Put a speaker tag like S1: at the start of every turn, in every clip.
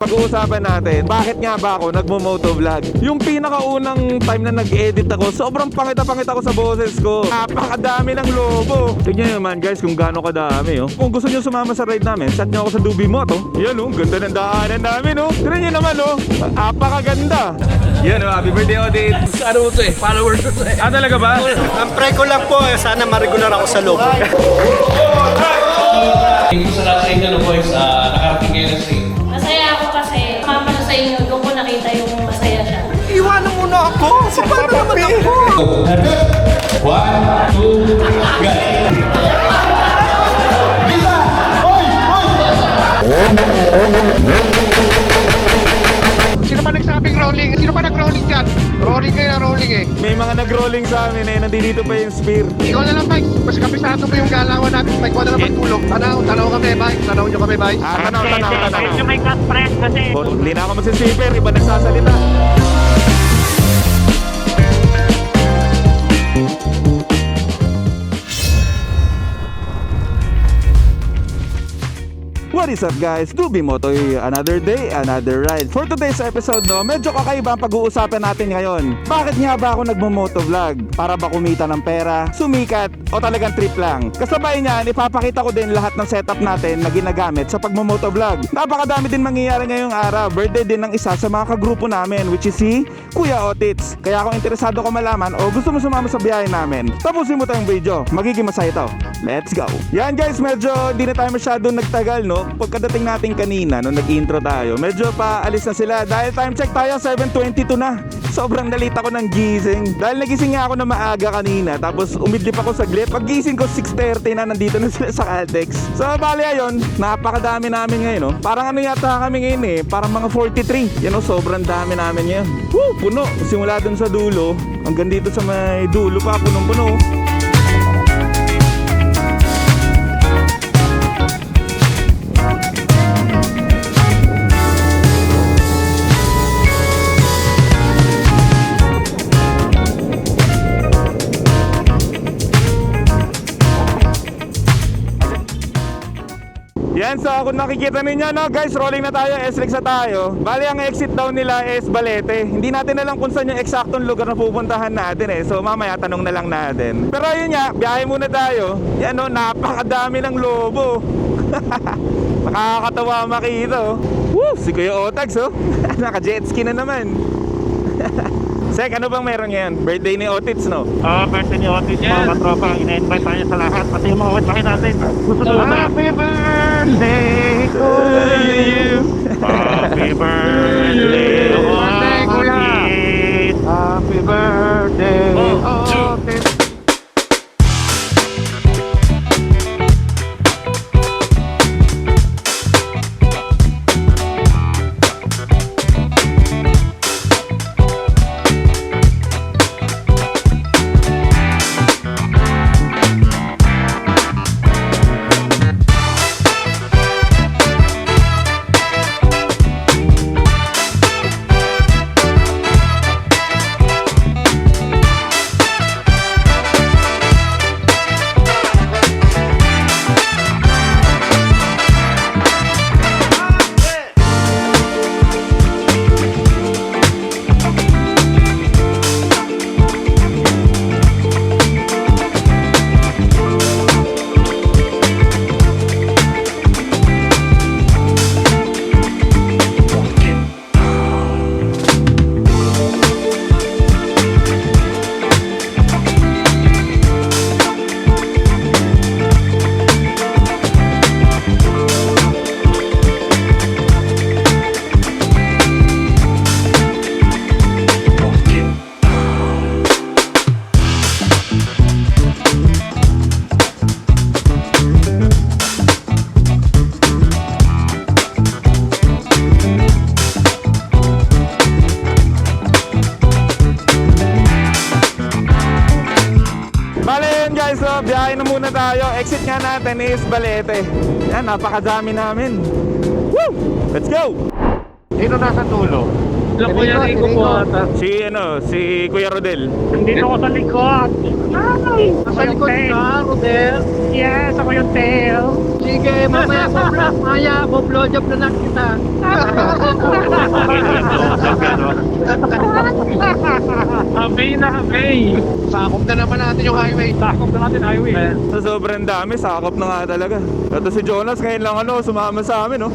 S1: Pag-uusapan natin, bakit nga ba ako nagmo-motovlog? Yung pinakaunang time na nag-edit ako, sobrang pangit ako sa boses ko. Napakadami ng lobo. Tignan nyo naman guys kung gaano kadami. Kung gusto nyo sumama sa ride namin, chat nyo ako sa Dubi Moto. Yan ganda ng daanan namin. Tignan nyo naman napakaganda. Yan happy birthday Odit.
S2: Ano mo to followers ko to
S1: Talaga ba?
S3: Ang pray ko lang po, sana ma-regular ako sa loob.
S2: Thank you sa lahat sa inyo boys, nakarating kayo na stream.
S4: Masaya ako kasi mama na sa inyo, doon ko nakita yung masaya siya.
S3: Iwanan mo na ako! So, paano naman ako?
S2: 1, 2, go!
S5: Sino ba nagsabing rolling? Sino ba nag-rolling dyan? Rolling kayo na rolling eh.
S1: May mga nag-rolling sa amin nandito pa yung spear.
S5: Ikaw na lang, Mike. Mas kabisado mo yung galawan natin. Mike, wala naman tulog. Tanaw kami, Mike. Tanaw nyo kami, Mike.
S1: Tanaw.
S6: Medyo may cut press kasi.
S1: Hindi na ako magsisipir, iba nagsasalita. What is up guys? Dubi Motoy, another day, another ride. For today's episode medyo kakaiba ang pag-uusapan natin ngayon. Bakit nga ba ako nagmo-motovlog? Para ba kumita ng pera, sumikat, o talagang trip lang? Kasabay niyan, ipapakita ko din lahat ng setup natin na ginagamit sa pagmo-motovlog. Napakadami din mangyayari ngayong araw. Birthday din ng isa sa mga kagrupo namin, which is si Kuya Otits. Kaya kung interesado ka malaman o gusto mo sumama sa biyahe namin, tapusin mo tayong video. Magiging masaya ito. Let's go! Yan guys, medyo di na tayo masyadong nagtagal Pagkadating natin kanina nung nag-intro tayo, medyo paalis na sila dahil time check tayo 7:22 na. Sobrang nalit ako ng gising dahil nagising nga ako na maaga kanina, tapos umidlip ako saglit. Paggising ko 6:30 na, nandito na sila sa Caltex. So bali ayun, napakadami namin ngayon Parang ano yata kami ngayon parang mga 43. Sobrang dami namin ngayon. Puno, simula dun sa dulo hanggang dito sa may dulo pa, punong-puno. Yan, so kung nakikita ninyo guys, rolling na tayo, SLEX na tayo. Bali ang exit daw nila is Balete. Hindi natin alam kung saan yung eksaktong lugar na pupuntahan natin So mamaya tanong na lang natin. Pero yun nga, biyahe muna tayo. Yan napakadami ng lobo. Nakakatawa makita Woo, si Kuya Otags naka jet ski na naman. Sek, ano bang meron ngayon? Birthday ni Otits,
S6: Birthday ni Otis, mga katropa. Ina-invite tayo sa lahat. Pati yung mga wetbahay natin. Susunod na. Happy birthday to you. Happy birthday, Otis.
S5: Happy birthday, Otis.
S1: Biyahe na muna tayo. Exit nga natin is Balete. Yan, napakadami namin. Woo! Let's go!
S5: Sino nasa dulo?
S6: Ilang Kuya Rico po ata.
S1: Si Kuya Rodel.
S6: Nandito ako sa likod. Ay!
S3: Sa likod ka, Rodel.
S6: Yes, ako yung tail.
S3: Sige, mamaya mo blowjob na lang kita.
S6: Habay na habay.
S5: Sakop na naman natin yung highway.
S6: Sakop na natin highway.
S1: Sa sobrang dami, sakop na nga talaga. Ito si Jonas, ngayon lang sumama sa amin, no?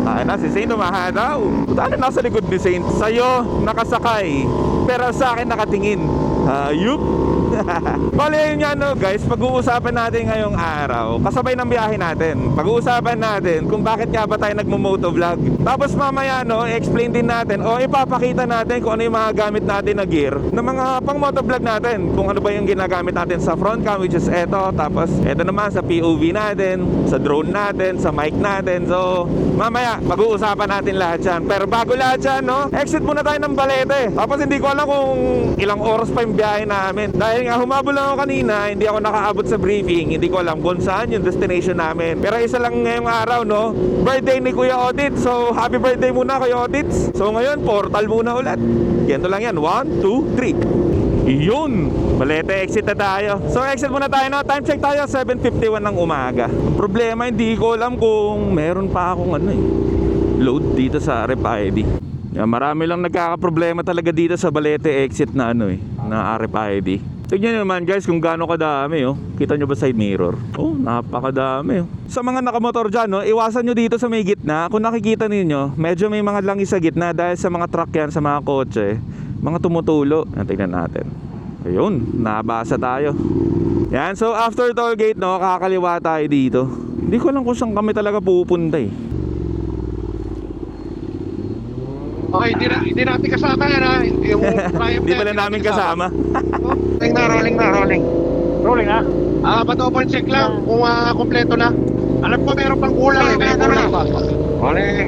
S1: Na, si Saint umaha daw. Ano nasa likod ni Saint? Sa'yo, nakasakay. Pero sa akin, nakatingin. Hayup. Bale yun nga guys, pag-uusapan natin ngayong araw, kasabay ng biyahe natin, pag-uusapan natin kung bakit nga ba tayo nagmo-motovlog. Tapos mamaya i-explain din natin o ipapakita natin kung ano yung mga gamit natin na gear ng mga pang motovlog natin. Kung ano ba yung ginagamit natin sa front cam, which is eto. Tapos eto naman sa POV natin, sa drone natin, sa mic natin. So mamaya pag-uusapan natin lahat yan. Pero bago lahat yan, exit muna tayo ng Balete. Tapos hindi ko alam kung ilang oras pa yung biyahe namin. Dahil nga humabol lang ako kanina, hindi ako nakaabot sa briefing. Hindi ko alam kung saan yung destination namin. Pero isa lang ngayong araw, birthday ni Kuya Odit. So happy birthday muna Kuya Odit. So ngayon, portal muna ulit. Ganito lang yan, 1, 2, 3. Yun, Balete, exit na tayo. So exit muna tayo, time check tayo, 7:51 ng umaga. Ang problema, hindi ko alam kung meron pa akong load dito sa RFID. Marami lang nagkakaproblema talaga dito sa Balete exit na na RFID. Tignan nyo naman guys kung gaano kadami Kita nyo ba side mirror? Napakadami Sa mga nakamotor dyan iwasan nyo dito sa may gitna. Kung nakikita ninyo, medyo may mga langis sa gitna. Dahil sa mga truck yan, sa mga kotse, mga tumutulo. Tignan natin. Ayun, nabasa tayo. Yan, so after toll gate kakaliwa tayo dito. Hindi ko alam kung saan kami talaga pupunta
S5: Okay, hindi natin kasama yan ha. Yung
S1: Hindi pala namin kasama.
S5: Rolling na.
S6: Rolling ha?
S5: Pa-double check lang kung kompleto na. Alam ko meron pang kulang may kulang pa. Rolling.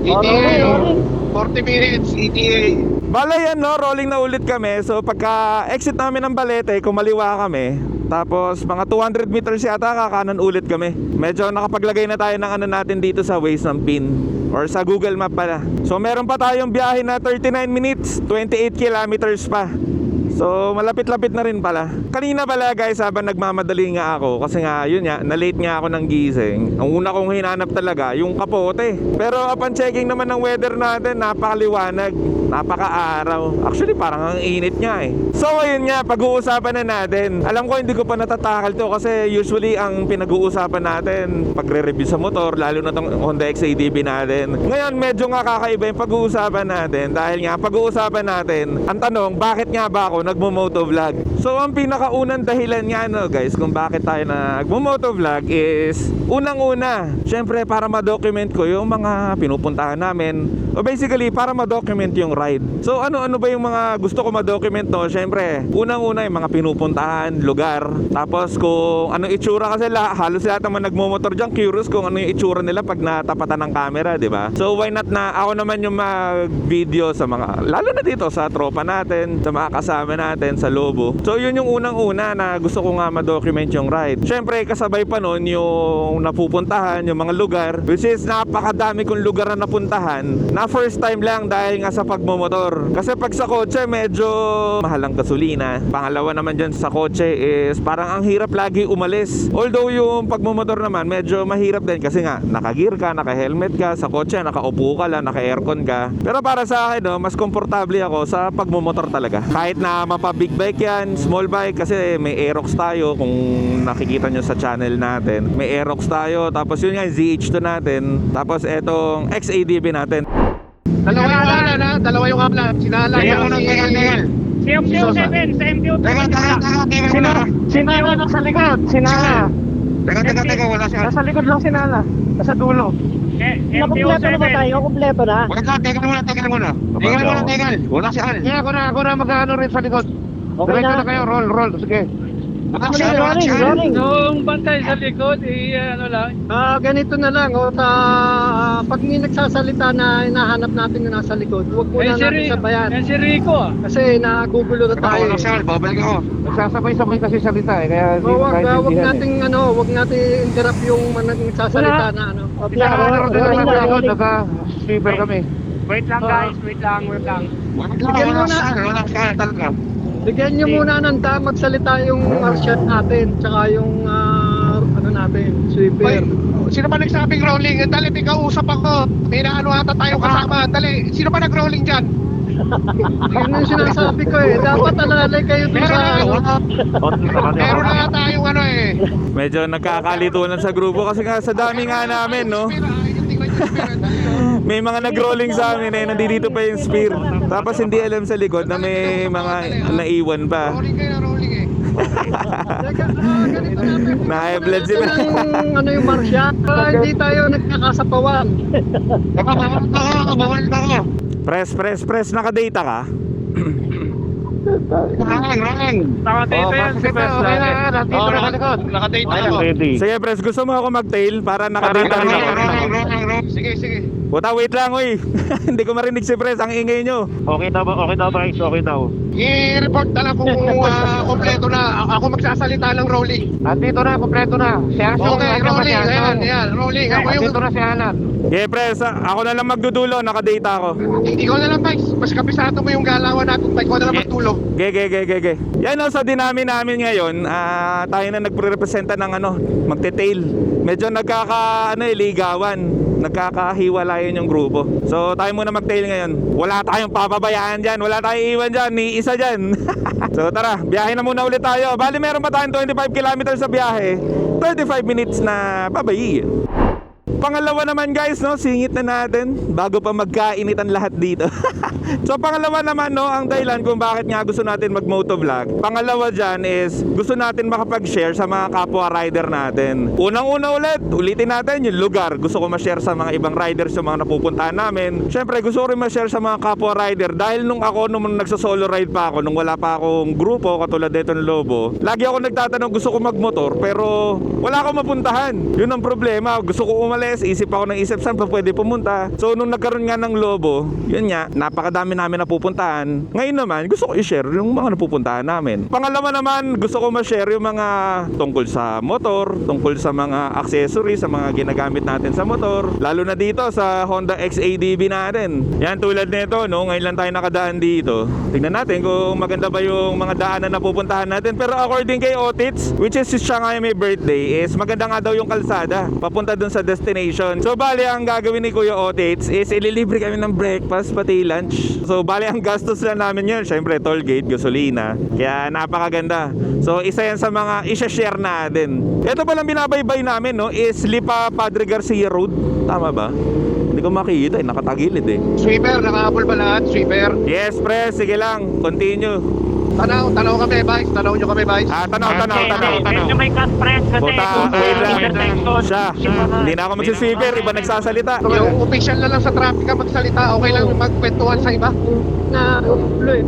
S5: ETA, 40 minutes, ETA.
S1: Bala yan rolling na ulit kami. So pagka exit namin ng Balete, kumaliwa kami. Tapos mga 200 meters yata kakanan ulit kami. Medyo nakapaglagay na tayo ng natin dito sa Waze ng pin. Or sa Google Map pala. So meron pa tayong biyahe na 39 minutes, 28 kilometers pa. So malapit-lapit na rin pala. Kanina pala guys, habang nagmamadali nga ako, kasi nga yun nga, na-late nga ako ng gising. Ang una kong hinanap talaga yung kapote. Pero upon checking naman ng weather natin, napakaliwanag, napaka-araw. Actually parang ang init nga So ayun nga, pag-uusapan na natin. Alam ko hindi ko pa natatakal to kasi usually ang pinag-uusapan natin pagre-review sa motor, lalo na tong Honda XADV natin. Ngayon medyo nga kakaiba yung pag-uusapan natin. Dahil nga pag-uusapan natin, ang tanong, bakit nga ba ako nagmo-motovlog? So ang pinakaunang dahilan nga guys kung bakit tayo nagmo-motovlog is unang-una, syempre para ma-document ko yung mga pinupuntahan namin. O basically para ma-document yung ride. So ano ba yung mga gusto ko ma-document Syempre, unang-una yung mga pinupuntahan, lugar. Tapos kung ano itsura kasi halos lahat naman nagmo-motor dyan, curious kung ano yung itsura nila pag natapatan ng camera, di ba? So why not na ako naman yung mag-video sa mga, lalo na dito sa tropa natin, sa mga kasama natin, sa Lobo. So yun yung unang-una na gusto ko nga ma-document yung ride. Syempre kasabay pa nun yung napupuntahan, yung mga lugar, which is napakadami kong lugar na napuntahan na first time lang dahil nga sa pagmomotor. Kasi pag sa kotse medyo mahal ang gasolina. Pangalawa naman dyan sa kotse is parang ang hirap lagi umalis. Although yung pagmumotor naman medyo mahirap din kasi nga naka-gear ka, naka-helmet ka, sa kotse nakaupo ka lang, naka-aircon ka. Pero para sa akin mas komportable ako sa pagmumotor talaga. Kahit na mapa-big bike yan, small bike, kasi may Aerox tayo kung nakikita nyo sa channel natin. May Aerox tayo, tapos yun nga ZH2 natin, tapos etong XADV natin.
S5: Dalawa yung kaplan. Sinala yung
S6: Si MTO7, sa MTO7. Sinala sa likod, sinala.
S5: Teka, wala siya.
S6: Nasa likod lang sinala, nasa dulo.
S7: Nakumpleto na ba tayo? Kumpleto na?
S5: Teka muna. Wala siya. Ako na mag-ano rin sa likod.
S7: Okay
S5: Diretso
S7: na.
S5: na kayo, roll. Sige.
S7: Rolling.
S6: Yung bantay sa likod,
S3: Ganito na lang, pag may nagsasalita na hinahanap natin na nasa likod, huwag muna natin sabayan.
S6: Yan si Rico
S3: Kasi nagugulo na tayo.
S5: Wala siya, babalik ako. Nagsasabay-sabay kasi salita eh. Kaya
S3: Wag nating interrupt yung nagsasalita na
S7: Rolling na.
S5: sweeper kami.
S6: Wait lang guys, wait lang.
S5: Walang kaya talaga.
S3: Bigyan nyo muna ng dam, magsalita yung marshal natin, tsaka yung ano natin, sweeper.
S5: Wait, sino ba nagsabing rolling? Dali, may kausap ako. May naano ata tayong kasama. Dali, sino ba nag-rolling dyan?
S3: Yun yung sinasabi ko eh. Dapat alalay kayo dun sa ano.
S5: Meron na tayong ano eh.
S1: Medyo nagkakalitunan sa grupo kasi nga sa dami nga namin, no? May mga nag-rolling sa amin eh, nandito pa yung spear. Tapos hindi alam sa likod na may mga naiwan pa.
S5: Rolling kayo na rolling eh.
S3: Teka, ganito natin.
S1: Na-high-blood sila.
S3: Ano yung marshal? Para hindi tayo nagkakasapawan.
S5: Bawal na ako.
S1: Press, nakadata ka?
S5: Rolling.
S6: Nakadate yan si Pres natin.
S5: Nandito na likod. Nakadate na ako.
S6: Ready.
S1: Sige, press, gusto mo ako mag-tail para nakadata rin ako?
S5: Sige, sige.
S1: Puta, wait lang, uy. Hindi ko marinig si press, ang ingay nyo.
S6: Okay daw guys, okay daw.
S5: I-report na lang kung kompleto na. Ako magsasalita ng rolling.
S6: Andito na, kompleto na.
S5: Okay, rolling. Ayan, rolling. Ako yung...
S6: Andito na si Alan.
S1: Yeah, press, ako na lang magdudulo, nakadata ako.
S5: Ikaw na lang, Vice. Mas kabisado mo yung galawan natin. Ikaw na lang magtulog.
S1: Ge. Yan o, sa dinami namin ngayon, tayo na nagre-representa ng magte-tail. Medyo ligawan. Nagkakahiwalayan yung grupo. So tayo muna mag-tail ngayon. Wala tayong papabayaan dyan. Wala tayong iwan dyan. Ni isa dyan. So tara, biyahe na muna ulit tayo. Bali meron pa tayong 25 kilometers sa biyahe. 35 minutes na babayi. Pangalawa naman guys, no, singit na natin bago pa magkainitan lahat dito. So pangalawa naman, no, ang dahilan kung bakit nga gusto natin mag-motovlog. Pangalawa dyan is gusto natin makapag-share sa mga kapwa rider natin. Unang-una ulitin natin yung lugar. Gusto ko ma-share sa mga ibang riders yung mga napupuntahan namin. Syempre gusto ko rin ma-share sa mga kapwa rider dahil nung nagsasolo ride pa ako, nung wala pa akong grupo katulad dito ng Lobo, lagi ako nagtatanong gusto ko magmotor pero wala akong mapuntahan. Yun ang problema. Gusto ko umalis, isip ako ng isip saan pa pwede pumunta. So nung nagkaroon nga ng Lobo, yun nga, napakadami namin napupuntahan. Ngayon naman, gusto ko i-share yung mga napupuntahan namin. Pangalawa naman, gusto ko ma-share yung mga tungkol sa motor, tungkol sa mga accessories, sa mga ginagamit natin sa motor. Lalo na dito sa Honda XADV natin. Yan, tulad nito, no? Ngayon lang tayo nakadaan dito. Tingnan natin kung maganda ba yung mga daanan na pupuntahan natin. Pero according kay Otits, which is siya nga may birthday, is maganda nga daw yung kalsada papunta dun sa destination. So bali ang gagawin ni Kuya Otits is ililibre kami ng breakfast pati lunch. So bali ang gastos lang namin yun, syempre toll gate, gasolina. Kaya napakaganda. So isa yan sa mga isa-share natin. Ito palang binabaybay namin, no, is Lipa Padre Garcia Road. Tama ba? Hindi ko makikita, nakatagilid eh.
S5: Sweeper, nakahabol ba lahat? Sweeper.
S1: Yes, pre, sige lang, continue.
S5: Tanaw kami, Vice. Tanaw nyo kami, Vice.
S1: Tanaw.
S6: Medyo may cash press kasi.
S1: Puta, wait lang. Siya, hindi na ako magsisweeper, iba nagsasalita.
S5: Yung official na lang sa traffic ka magsalita, okay lang magkwentuhan sa iba.
S3: Na ulit.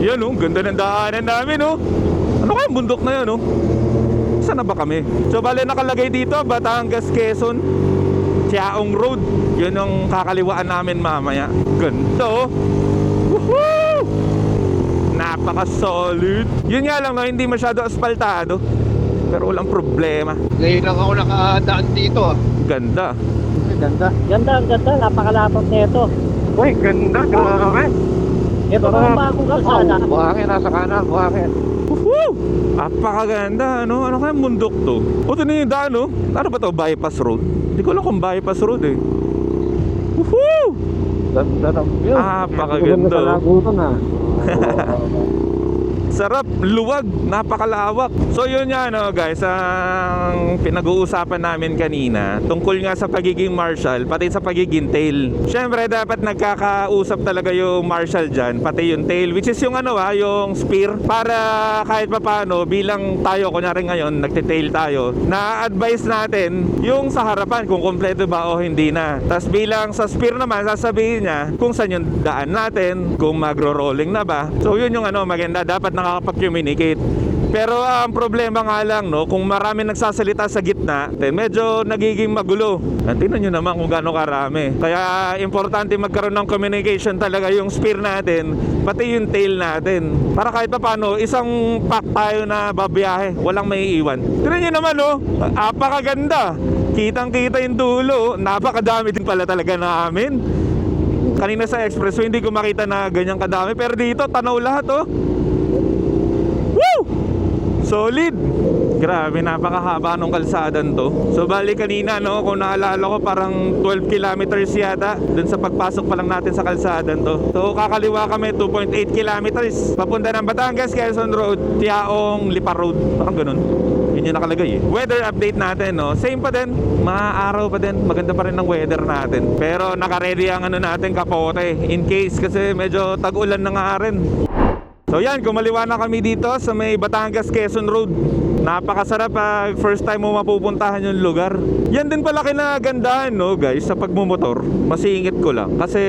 S1: Yan oh, ganda ng daanan namin oh. Ano kayang bundok na yun oh? Saan na ba kami? So bale nakalagay dito, Batangas, Quezon, Chiaong Road. Yun yung kakaliwaan namin mamaya. Ganda oh. Woohoo! Napaka-solid. Yun nga lang no, hindi masyado aspaltado. Pero walang problema.
S5: Ngayon lang ako nakadaan dito.
S1: Ganda.
S3: Ganda.
S7: Ganda. Napakalapot nito.
S6: Uy, ganda. Grabe.
S7: Ito pa ang bagong kalsada.
S6: Buhangin, nasa kanan, buhangin.
S1: Woohoo! Napakaganda, ano? Ano kaya mundok to? O, ito na yung daan, no? Ano ba to? Bypass road? Hindi ko alam kung bypass road, eh. Woohoo!
S6: Ganda ng view.
S1: Napakaganda.
S6: na.
S1: Sarap, luwag, napakalawak. So yun nga no guys, ang pinag-uusapan namin kanina tungkol nga sa pagiging marshal, pati sa pagiging tail. Syempre dapat nagkakausap talaga yung marshal dyan, pati yung tail, which is yung yung spear. Para kahit papano, bilang tayo, kunyari ngayon, nagtitail tayo, na-advise natin yung sa harapan kung kompleto ba o hindi na. Tapos bilang sa spear naman, sasabihin niya kung saan yung daan natin, kung magro-rolling na ba. So yun yung maganda, dapat nakakapag-communicate. Pero ang problema nga lang no, kung marami nagsasalita sa gitna, medyo nagiging magulo. Tingnan nyo naman kung gaano karami. Kaya importante magkaroon ng communication talaga yung spear natin, pati yung tail natin. Para kahit pa paano, isang pack tayo na babiyahe, walang may iwan. Tingnan nyo naman no, apakaganda. Kitang-kita yung dulo. Napakadami din pala talaga namin. Kanina sa expressway hindi ko makita na ganyang kadami, pero dito tanaw lahat oh. Woo! Solid. Grabe, napakahaba nung kalsadan to. So bali kanina no, kung naalala ko parang 12 kilometers yata dun sa pagpasok pa lang natin sa kalsadan to. So kakaliwa kami 2.8 kilometers papunta ng Batangas, Quezon Road, Tiaong, Lipa Road. Parang ganun. Yun yung nakalagay eh. Weather update natin no, same pa din, maaaraw pa din, maganda pa rin ang weather natin. Pero naka-ready ang ano natin, kapote, in case kasi medyo tag-ulan na nga rin. So yan, kumaliwa na kami dito sa may Batangas, Quezon Road. Napakasarap pag first time mo mapupuntahan yung lugar. Yan din pala kinagandahan no guys sa pagmumotor. Masingit ko lang kasi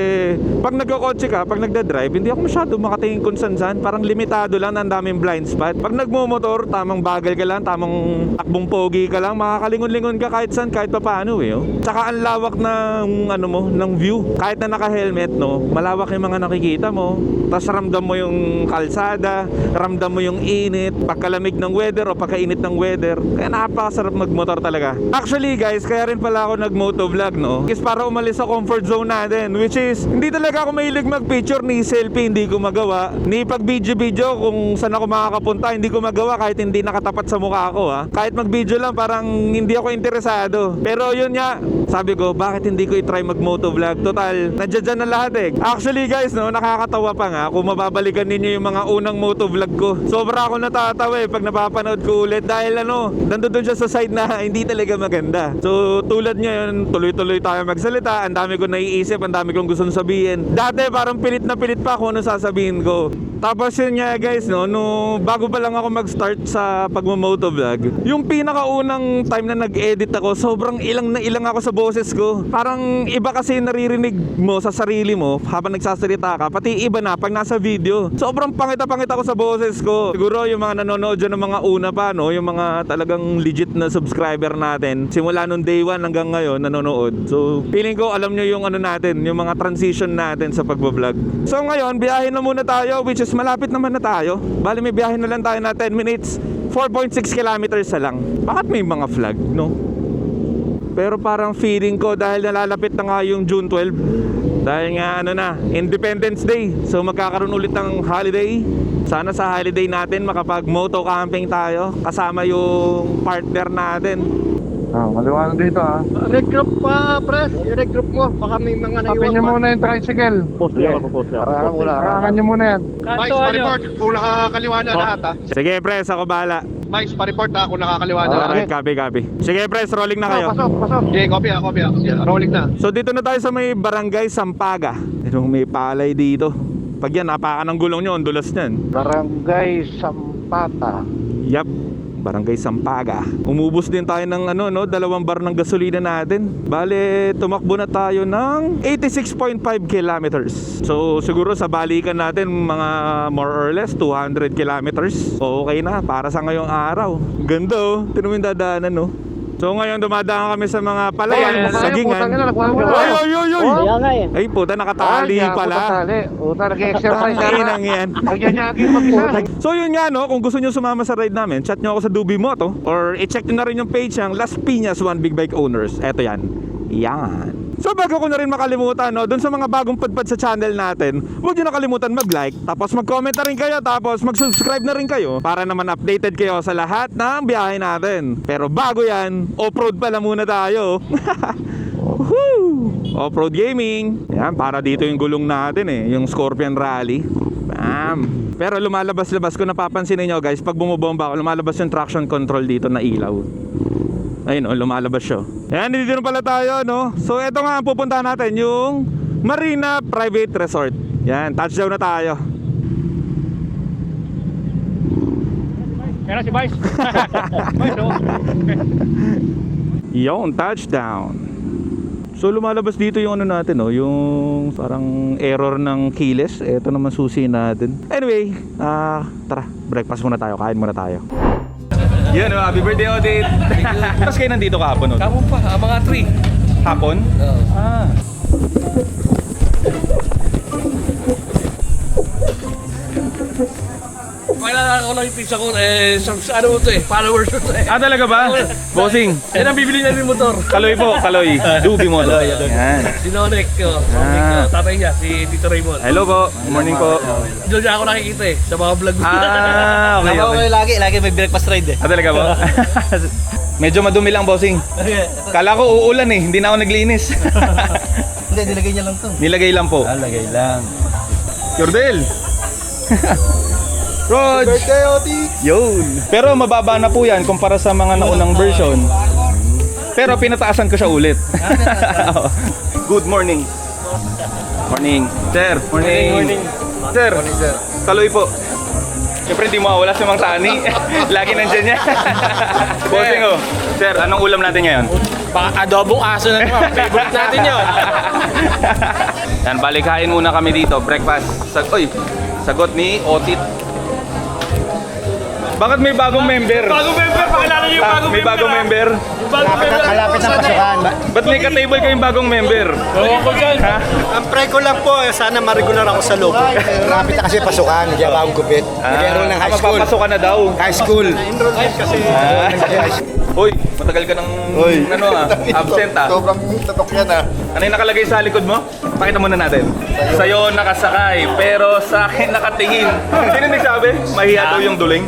S1: pag nagkakotse ka, pag nagdadrive, hindi ako masyado makatingin kung saan. Parang limitado lang, ang daming blind spot. Pag nagmumotor, tamang bagal ka lang, tamang takbong pogi ka lang, makakalingon-lingon ka kahit saan, kahit pa paano eh. Oh. Tsaka ang lawak ng ano mo, ng view. Kahit na naka-helmet no, malawak yung mga nakikita mo. Tapos ramdam mo yung kalsada, ramdam mo yung init, pagkalamig ng weather o pagkainit ng weather. Kaya napakasarap magmotor talaga. Actually guys, kaya rin pala ako nag-motovlog no, is para umalis sa comfort zone natin, which is hindi talaga ako mahilig mag-picture, ni selfie hindi ko magawa, ni pag video kung saan ako makakapunta hindi ko magawa kahit hindi nakatapat sa mukha ko ha. Kahit mag-video lang parang hindi ako interesado. Pero yun nga, sabi ko bakit hindi ko i-try mag-motovlog, total nandiyan na lahat eh. Actually guys no, nakakatawa pa nga kung mababalikan ninyo yung mga unang motovlog ko. Sobra ako natatawa eh pag napapanood ko ulit dahil ano, nandun siya sa side na hindi talaga maganda. So tulad ngayon, tuloy-tuloy tayo magsalita, ang dami ko naiisip, ang dami kong gustong sabihin. Dati parang pilit na pilit pa kung ano sasabihin ko. Tapos yun nga guys no, bago pa lang ako mag-start sa pagmo-motovlog, yung pinakaunang time na nag-edit ako, sobrang ilang na ilang ako sa boses ko. Parang iba kasi naririnig mo sa sarili mo habang nagsasalita ka, pati iba na pag nasa video. Sobrang pangita-pangita ako sa boses ko. Siguro yung mga nanonood dyan ng mga una pa no, yung mga talagang legit na subscriber natin, simula nung day 1 hanggang ngayon nanonood. So feeling ko alam nyo yung ano natin, yung mga transition natin sa pagbablog. So ngayon, biyahin na muna tayo, which is malapit naman na tayo. Bali may biyahin na lang tayo na 10 minutes, 4.6 kilometers na lang. Bakit may mga flag no? Pero parang feeling ko dahil nalalapit na nga yung June 12, dahil nga ano na, Independence Day, so magkakaroon ulit ng holiday. Sana sa holiday natin makapag-moto camping tayo kasama yung partner natin.
S5: Maliwanag dito ha.
S3: Regroup pa, press. I-regroup mo. Baka may mga
S5: Tapin
S3: naiwan
S5: nyo
S3: pa.
S5: muna yung tricycle. Harangan nyo muna yan. Vice, pa-report. Kung nakakaliwa na lahat ha.
S1: Sige press, ako bahala.
S5: Vice, pa-report ha kung nakakaliwa na lahat.
S1: Alright, copy. Sige press, rolling na kayo.
S5: Pasok. Okay, copy ha. Yeah, rolling na.
S1: So dito na tayo sa may Barangay Sampaga. Yung may palay dito. Pag yan, napakan ng gulong nyo, ang dulas nyan.
S5: Barangay Sampata.
S1: Yup, Barangay Sampaga. Umubos din tayo ng 2 bar ng gasolina natin. Bale, tumakbo na tayo ng 86.5 kilometers. So siguro sa balikan natin mga more or less 200 kilometers. Okay na para sa ngayong araw. Ganda oh, tinan mo yung dadaanan no. So ngayon dumadaan kami sa mga palayan, sagingan. Ay.
S7: Kaya nga eh.
S1: Ay puta, nakatali pala.
S5: Nag-exercise
S1: Ang yan.
S5: Nagyanyagin mag-isa.
S1: So yun nga no, kung gusto nyo sumama sa ride namin, chat nyo ako sa Dubi Moto or i-check nyo na rin yung page ng Las Piñas One Big Bike Owners. Eto yan. Yan. So bago ko na rin makalimutan no, dun sa mga bagong padpad sa channel natin, huwag nyo nakalimutan mag-like, tapos mag-comment na rin kayo, tapos mag-subscribe na rin kayo para naman updated kayo sa lahat ng biyahe natin. Pero bago yan, off-road pala muna tayo. Off-road gaming. Yan, para dito yung gulong natin eh, yung Scorpion Rally. Bam! Pero lumalabas-labas, kung napapansin niyo guys, pag bumubomba ako, lumalabas yung traction control dito na ilaw. Ayun o, lumalabas siya. Ayan, dito na pala tayo, no? So, eto nga ang pupuntahan natin, yung Marina Private Resort. Yan, touchdown na tayo.
S6: Kaya si Vice. Vice oh.
S1: Yung touchdown. So, lumalabas dito yung ano natin, no? Yung parang error ng keyless. Eto naman susi natin. Anyway, tara, breakfast muna tayo, kain muna tayo. Yun, happy birthday, Odit. Tapos kayo nandito kahapon, Odit?
S2: Kapon pa, mga 3.
S1: Hapon?
S2: Oo.
S1: Ah.
S2: Okay lang ako lang yung pizza ko, ano mo to followers mo to
S6: Talaga ba? Bossing.
S2: Yan ang bibili niya yung motor.
S6: Kaloy po, Kaloy. Dubi mo. Yan.
S2: Si Nonek, tatay niya, si Tito Raymond.
S6: Hello po. Good morning po.
S2: Doon niya ako nakikita sa mga vlog mo.
S6: Okay.
S7: lagi may breakfast ride eh.
S6: Talaga po? Medyo madumi lang, bossing. Kala ko uulan eh, hindi na ako naglinis.
S7: Hindi, nilagay niya lang to.
S6: Nilagay lang po.
S7: Lagay lang.
S6: Yordel! Rog!
S3: Birthday, Oti!
S6: Yun! Pero mababa na po yan kumpara sa mga naunang version. Pero pinataasan ko siya ulit. Good morning. Morning. Sir, morning. Sir, Kaloy po. Siyempre hindi mawawala si Mang Tani. Lagi nandyan niya. Bossing oh. Sir, anong ulam natin ngayon?
S2: Adobong aso na naman. Favorite natin yun.
S6: Yan, balikain muna kami dito. Breakfast. Sagot ni Otit. Bakit may bagong member?
S2: Bagong member, pakilala niyo yung bagong
S6: May bagong member?
S7: Malapit na pasukan.
S6: Ba't may ka-table kayong bagong member?
S2: Oo ko dyan.
S6: Ha?
S3: Ang pre ko lang po, sana ma-regular ako sa loob.
S8: Malapit na kasi pasukan, hindi ako gupit. Nag-enroll ng high school.
S6: Mapapasok ka na daw.
S8: High school.
S6: Hoy, matagal ka ng absent ah.
S8: Sobrang tatok yan ah.
S6: Ano yung nakalagay sa likod mo? Pakita muna natin. Sa'yo nakasakay, pero sa akin nakatingin. Sino nagsabi? Mahiya daw yung duling.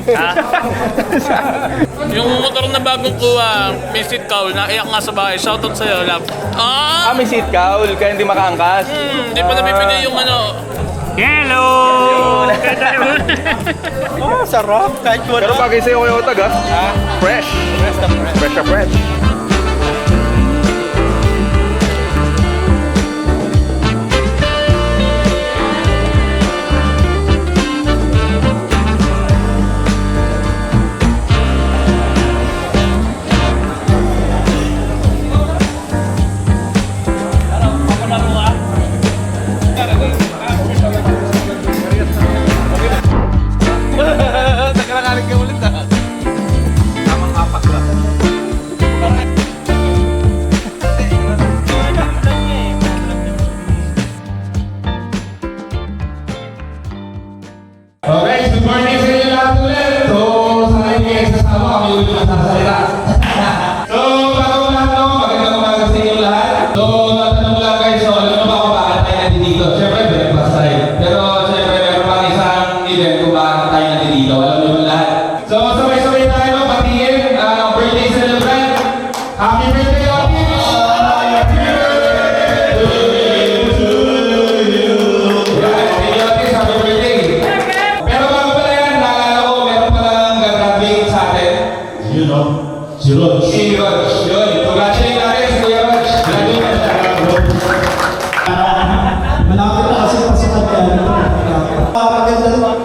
S2: Yung motor na bagong kuha, may seat cowl, naiyak nga sa bahay. Shoutout sa'yo, love.
S6: May seat cowl, kaya hindi makaangkas.
S2: Hindi pa nabibili yung ano.
S6: Hello!
S3: Sarap, kahit
S6: Pero bagay sa'yo kayo otag ah. Fresh. Fresh na fresh.
S2: Nagkalakalig ka ulit ah. Tamang apak lang.
S9: Okay, good morning sa inyo lahat ulit. So, sana hindi kayo sasama kami ulit magsasalita. So, bago lahat no, magandang umaga sa inyo lahat. So, natanong lang kayo, so, alam mo ba kung bakit tayo nandito? Siyempre, breakfast time. Pero, siyempre, meron pang isang event kung bakit tayo nandito. Alam niyo ba lahat? So, sabay-sabay tayo patingin ang birthday celebrant. Happy birthday, Otis! Si Rog. Yun. Congratulate natin si Kuya Rog.
S10: Malapit na kasi pasukan yan. Maganda naman.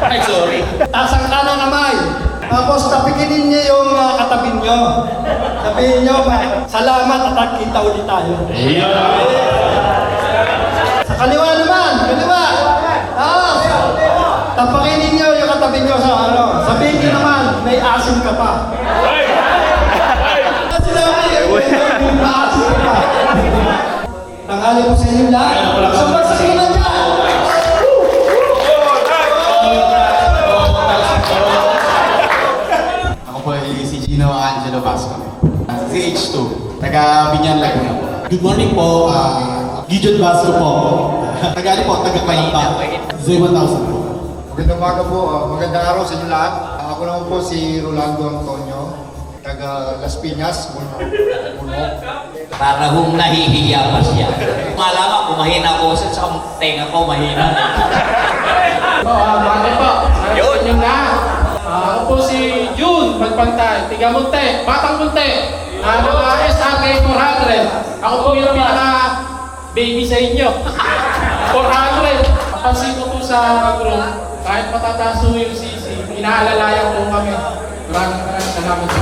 S2: Ay, sorry.
S10: Taas ang kanang kamay. Tapos tapikinin niyo yung katabi niyo. Sabihin niyo, salamat at nagkita ulit tayo. Sa kaliwa naman, kaliwa. Tapakinin niyo yung katabi niyo sa ano. Sabihin niyo naman, may asim ka pa. Sinabi, may asim ka pa. Tanghali po sa inyo lahat. Sobrang sakit naman dyan.
S8: Ako po si Gino Angelo Vasco. Si H2, taga Binyan Laguna po.
S10: Good morning po. Gideon Vasco po.
S8: Taga po, taga Paypa.
S10: Zoe 1000 po.
S8: Magandang umaga po, magandang araw sa inyo lahat. Ako naman po si Rolando Antonio, taga Las Piñas, Puno.
S11: Para hong nahihiya pa siya. Malaman kung mahina ko sa tenga ko, mahina.
S9: Bakit po?
S11: Yun.
S9: Yung na. Ako po si June Magpantay, Tiga Munte, Batang Munte. Mga SHK 400. Ako po yung pinaka-baby sa inyo. 400. Napansin ko po sa group, kahit matataas po yung CC, inaalalayan po kami. Maraming salamat po.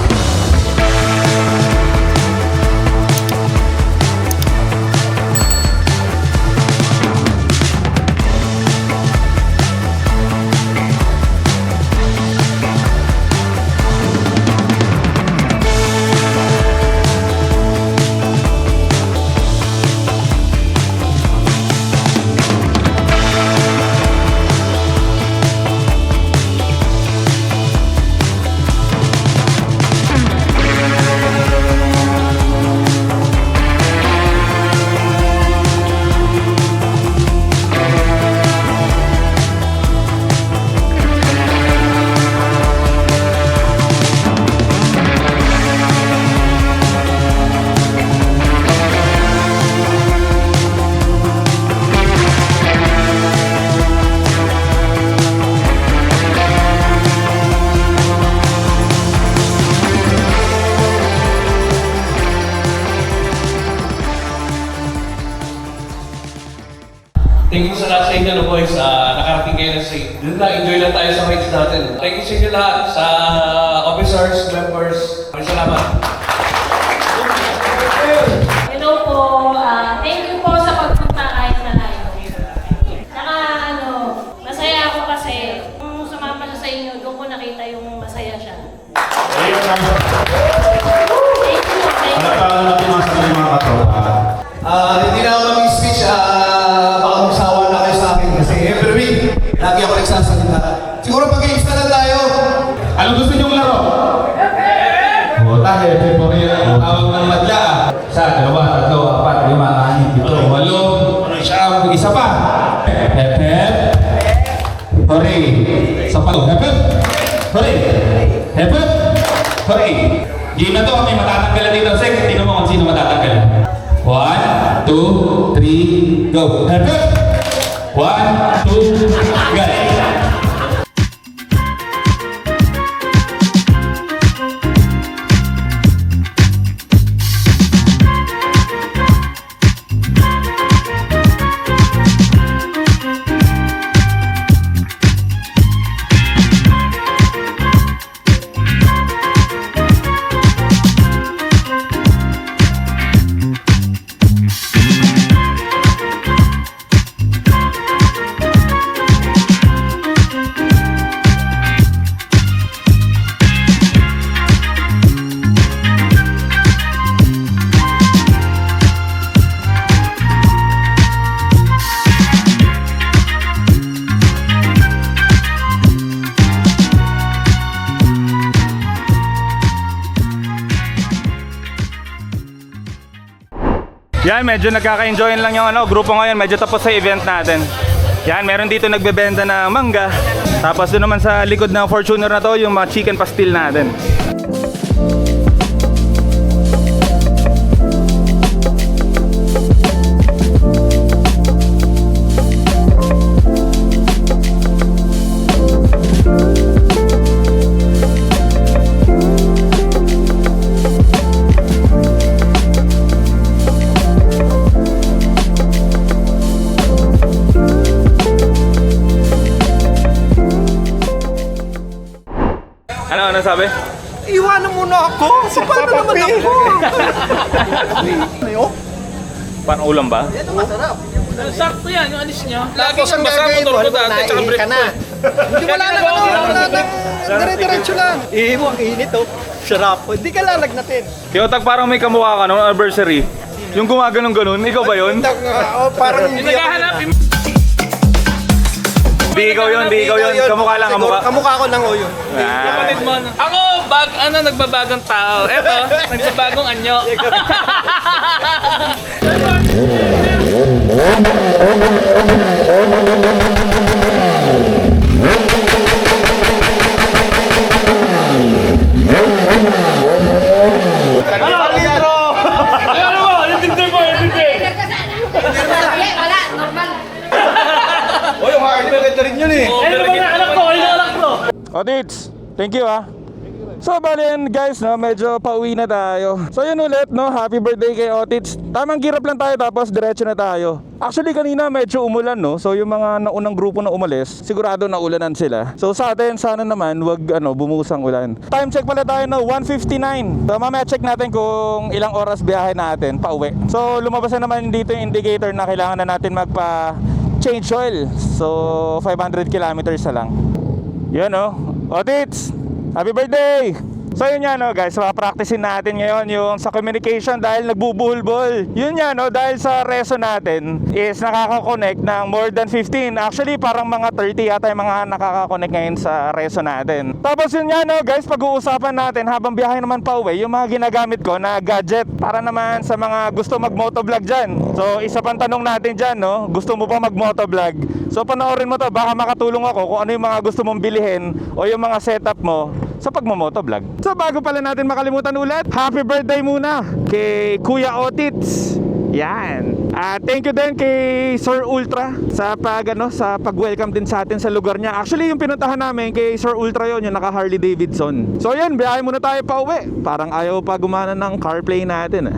S9: Thank you sa lahat sa inyo, no, boys. Nakarating kayo na safe. Yun lang, enjoy lang tayo sa rides natin. Thank you sa inyo lahat, sa officers, members. Maraming salamat.
S4: Hello po. Thank you po sa pagpunta kahit malayo. Saka masaya ako kasi kung sumama siya sa inyo, doon ko nakita yung masaya siya. Thank you. Thank you.
S10: Hindi na ako mag-speech, baka magsawa na kayo sa akin kasi every week, lagi ako nagsasalita. Siguro pag-games na lang tayo.
S9: Ano gusto niyong laro? Tahe, February ang tawag ng madla. Isa, dalawa, tatlo, apat, lima, anim, pito, walo, siyam, isa pa. Hep, hep. Hooray. Sa palo. Hep, hep. Hooray. Hep, hep. Hooray. Game na to, kami matatanggalan dito. Sex, tingnan mo kung sino matatanggalan. 1, 2, 3, go. Hep, hep. 1, 2, go.
S6: Yan, medyo nagkaka-enjoyin lang yung grupo ngayon. Medyo tapos sa event natin. Yan, meron dito nagbebenta ng mangga. Tapos doon naman sa likod ng Fortuner na to, yung mga chicken pastil natin. Ano sabi?
S10: Iwanan mo na ako! Paano naman ako?
S6: Parang ulam ba?
S10: Ito masarap.
S2: Sakto yan, yung alis niya. Lagi
S10: Tapos
S2: siyang
S10: ang
S2: basa
S10: gagawin
S2: motor
S10: mo,
S2: ko dati, tsaka brief
S10: ka na. Hindi wala na dire-diretso lang. Mo, ang init oh. Sarap. Hindi ka lalagnatin.
S6: Kaya Otag, parang may kamukha ka noong anniversary. Yung gumaganon-ganon, ikaw ba yun?
S10: Parang
S2: Yung naghahanap,
S6: Di ikaw yun. Kamukha lang, kamukha.
S10: Kamukha ko lang o yun.
S2: kapatid mo. Ako, nagbabagang tao. Eto, nagbabagong anyo.
S1: Otits, thank you So bali yan guys, no, medyo pauwi na tayo. So yun ulit, no, happy birthday kay Otits. Tamang girap lang tayo tapos diretso na tayo. Actually kanina medyo umulan, no. So yung mga naunang grupo na umalis, sigurado na ulanan sila. So sa atin sana naman wag bumusang ulan. Time check pala tayo, no, 1:59. So mamaya check natin kung ilang oras biyahe natin pauwi. So lumabas na naman dito yung indicator na kailangan na natin magpa change oil. So 500 kilometers na lang. Yun, no. Otits, happy birthday! So yun yan, no, guys, practicein natin ngayon yung sa communication dahil nagbubuhol-buhol. Yun yan, no, dahil sa reso natin is nakaka-connect ng more than 15. Actually parang mga 30 yata yung mga nakaka-connect ngayon sa reso natin. Tapos yun yan, no, guys, pag-uusapan natin habang biyahe naman pa uwi yung mga ginagamit ko na gadget para naman sa mga gusto mag-motovlog dyan. So isa pang tanong natin dyan, no, gusto mo pa mag-motovlog? So panoorin mo to, baka makatulong ako kung ano yung mga gusto mong bilhin o yung mga setup mo sa pagmo-motovlog. So bago pala natin makalimutan ulit, happy birthday muna kay Kuya Otits. Yan. Thank you din kay Sir Ultra sa pag-welcome din sa atin sa lugar niya. Actually, yung pinuntahan namin kay Sir Ultra yon, yung naka Harley Davidson. So yan, biyahe muna tayo pa uwi. Parang ayaw pa gumana ng CarPlay natin.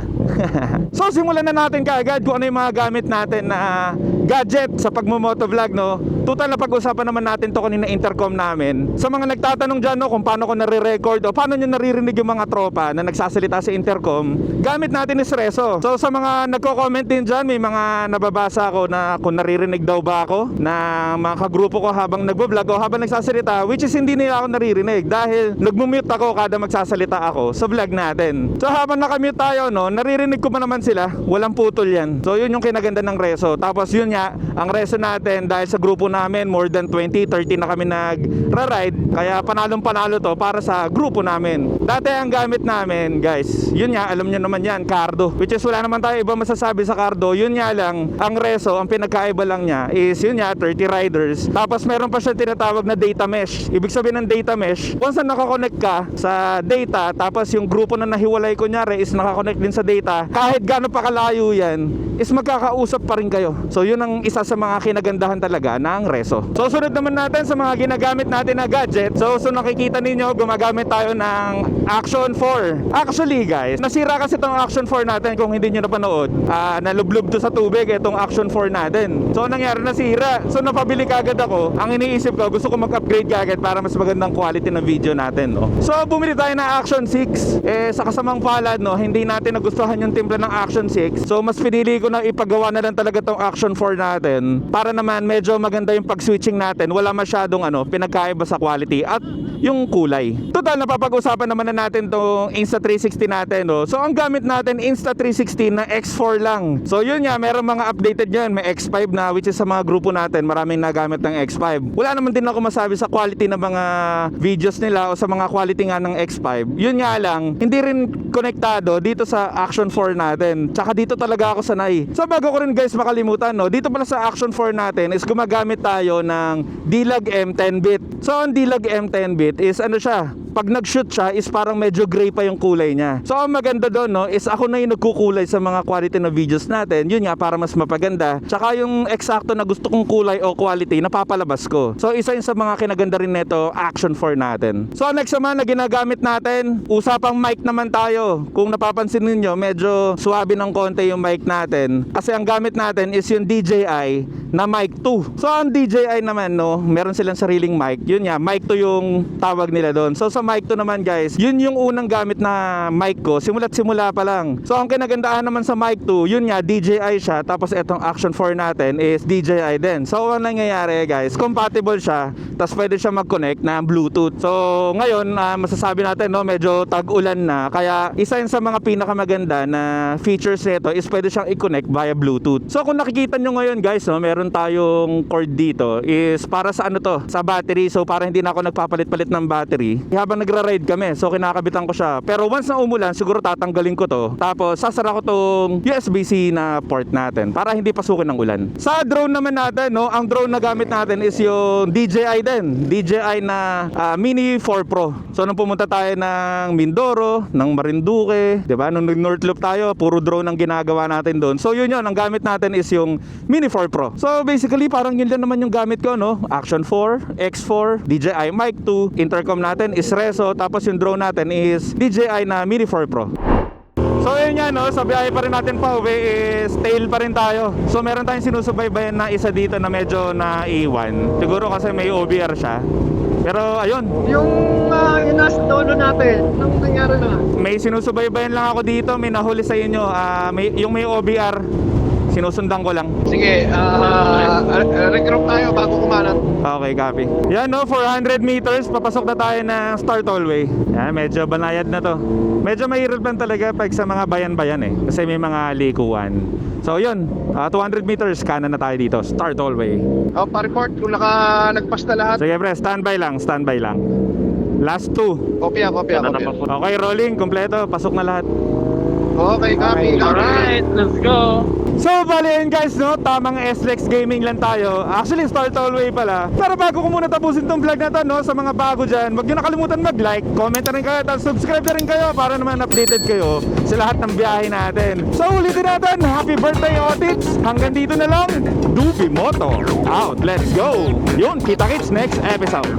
S1: So simulan na natin kaagad kung ano yung mga gamit natin na gadget sa pagmo-motovlog, no. Total na pag-usapan naman natin to kanina intercom namin. Sa mga nagtatanong dyan, no, kung paano ko nare-record o paano nyo naririnig yung mga tropa na nagsasalita sa intercom, gamit natin is Reso. So sa mga nagko-comment din dyan, may mga nababasa ako na kung naririnig daw ba ako na mga kagrupo ko habang nagbablog o habang nagsasalita, which is hindi nila ako naririnig dahil nagmumute ako kada magsasalita ako sa vlog natin. So habang nakamute tayo, no, naririnig ko pa naman sila, walang putol yan. So yun yung kinaganda ng Reso. Tapos yun nga, ang Reso natin dahil sa grupo namin, more than 20-30 na kami nagra-ride, kaya panalong-panalo to para sa grupo namin. Dati ang gamit namin, guys, yun nga, alam nyo naman yan, Cardo, which is wala naman tayo iba masasabi sa Cardo. Yun nga lang, ang Reso, ang pinagkaiba lang niya is yun nga, 30 riders. Tapos meron pa siya tinatawag na data mesh. Ibig sabihin ng data mesh, once na nakakonect ka sa data, tapos yung grupo na nahiwalay kunyari is nakakonect din sa data, kahit gaano pa kalayo yan, is magkakausap pa rin kayo. So yun ang isa sa mga kinagandahan talaga ng Reso. So sunod naman natin sa mga ginagamit natin na gadget. So nakikita ninyo, gumagamit tayo ng Action 4. Actually guys, nasira kasi itong Action 4 natin. Kung hindi nyo napanood, nalublob to sa tubig itong Action 4 natin. So nangyari, nasira. So napabili kagad ako. Ang iniisip ko, gusto ko mag-upgrade kagad para mas magandang quality ng video natin, no? So bumili tayo ng Action 6. Sa kasamang palad, no, hindi natin nagustuhan yung timpla ng Action 6. So mas pinili ko na ipagawa na lang talaga tong Action 4 natin para naman medyo maganda yung pag-switching natin. Wala masyadong pinagkaiba sa quality at yung kulay. Total, napapag-usapan naman na natin tong Insta360 natin, no? So ang gamit natin Insta360 na X4 lang. So yun nga, meron mga updated yan. May X5 na, which is sa mga grupo natin, maraming nagamit ng X5. Wala naman din ako masabi sa quality ng mga videos nila o sa mga quality nga ng X5. Yun nga lang, hindi rin konektado dito sa Action 4 natin. Tsaka dito talaga ako sanay. So bago ko rin guys makalimutan, no, dito pala sa Action 4 natin is gumagamit tayo ng D-Log M10-bit. So ang D-Log M10-bit is ano siya, pag nag-shoot siya is parang medyo gray pa yung kulay niya. So ang maganda doon, no, is ako na yung nagkukulay sa mga quality na videos natin. Yun nga, para mas mapaganda. Tsaka yung eksakto na gusto kong kulay o quality, napapalabas ko. So isa yun sa mga kinaganda rin neto Action 4 natin. So next naman na ginagamit natin, usapang mic naman tayo. Kung napapansin niyo, medyo suwabe ng konti yung mic natin. Kasi ang gamit natin is yung DJI na mic 2. So ang DJI naman, no, meron silang sariling mic. Yun nga, mic 2 yung tawag nila doon. So sa mic 2 naman guys, yun yung unang gamit na mic ko, simula't simula pa lang. So ang kinagandaan naman sa mic 2, yun nga, DJI siya. Tapos etong Action 4 natin is DJI din. So ang nangyayari guys, compatible siya. Tapos pwede siya mag-connect na Bluetooth. So ngayon, masasabi natin, no, medyo tag-ulan na. Kaya isa yun sa mga pinakamaganda na features nito is pwede siyang i-connect via Bluetooth. So kung nakikita nyo ngayon guys, no, meron tayong cord dito is para sa ano to, sa battery. So para hindi na ako nagpapalit-palit ng battery habang nagra-ride kami. So kinakabitan ko siya. Pero once na umulan, siguro tatanggalin ko to. Tapos sasara ko tong USB-C na port natin para hindi pasukin ng ulan. Sa drone naman natin, no, ang drone na gamit natin is yung DJI din. DJI na Mini 4 Pro. So nung pumunta tayo ng Mindoro, ng Marinduque, 'di ba? Nung nag-North Loop tayo, puro drone ang ginagawa natin doon. So yun, ang gamit natin is yung Mini 4 Pro. So basically parang yun lang naman yung gamit ko, no? Action 4, X4, DJI Mic 2, intercom natin is Reso, tapos yung drone natin is DJI na Mini 4 Pro. So yun nga, no, sa biyahe pa rin natin pa uwi is tail pa rin tayo. So meron tayong sinusubaybayan na isa dito na medyo naiwan. Siguro kasi may OBR siya. Pero ayun,
S3: Yung inas dono natin, anong nangyari na?
S1: may sinusubaybayan lang ako dito. May nahuli sa inyo, yung may OBR, sinusundan ko lang.
S5: Sige, regroup tayo bago kumalat.
S1: Okay, copy. Yan, no, 400 meters, papasok na tayo ng Star Tollway. Yan, medyo banayad na to. Medyo mahirap lang talaga pag sa mga bayan-bayan kasi may mga likuan. So yun, 200 meters, kanan na tayo dito, Star Tollway.
S5: Pa-report kung nagpas na lahat.
S1: Sige pre, standby lang. Last 2.
S5: Kopya.
S1: Okay, rolling, kompleto, pasok na lahat.
S5: Okay, copy.
S2: Alright, let's go.
S1: So bali yun guys, no, tamang SLEX Gaming lang tayo. Actually start all way pala. Pero bago ko muna tapusin tong vlog na to, no, sa mga bago dyan, huwag nyo nakalimutan mag-like, comment na rin kayo, at subscribe na rin kayo para naman updated kayo sa lahat ng biyahe natin. So ulitin natin, happy birthday Otits. Hanggang dito na lang, Dubi Moto out, let's go. Yun, kita-kits next episode.